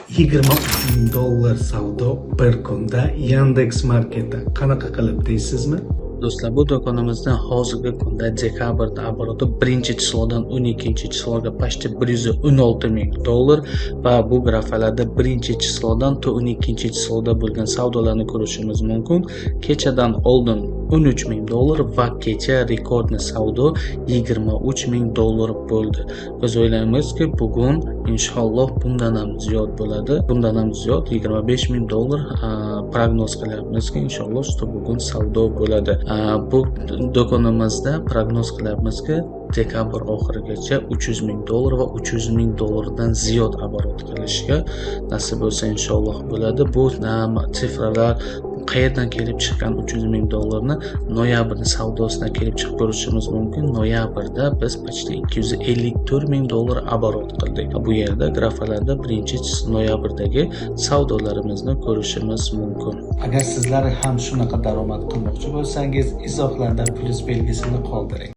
$23,000 savdo bir kunda Yandex Marketda. Qanaqa qilib deysizmi? Do'stlar, bu do'konimizda hozirgi kunda dekabrda обороты 1-chislоdan 12-chislоga почти $116,000 va bu grafalarda 1-chislоdan to 12-chislоda bo'lgan savdolarni ko'rishimiz mumkin. Kechadan oldin $13,000 va kecha rekordni savdo $23,000 bo'ldi. Biz o'ylaymizki, bugun inshaalloh bundan ham ziyod bo'ladi. Bundan ham ziyod $25,000 prognoz qilyapmizki, inshaalloh bugun savdo bo'ladi. Bu do'konimizda prognoz qilyapmizki, dekabr oxirigacha $300,000 va $300,000dan ziyod оборот qilishga nasib bo'lsa inshaalloh bo'ladi. Bu sifralar qayerdan kelib chiqqan $300,000ni noyabrning savdosidan kelib chiqib ko'rishimiz mumkin. Noyabrda biz почти $254,000 оборот qildik. Bu yerda grafalarda 1-noyabrdagi savdolarimizni ko'rishimiz mumkin. Agar sizlar ham shunaqa daromad qilmoqchi bo'lsangiz, izohlarda plyus belgisini qoldiring.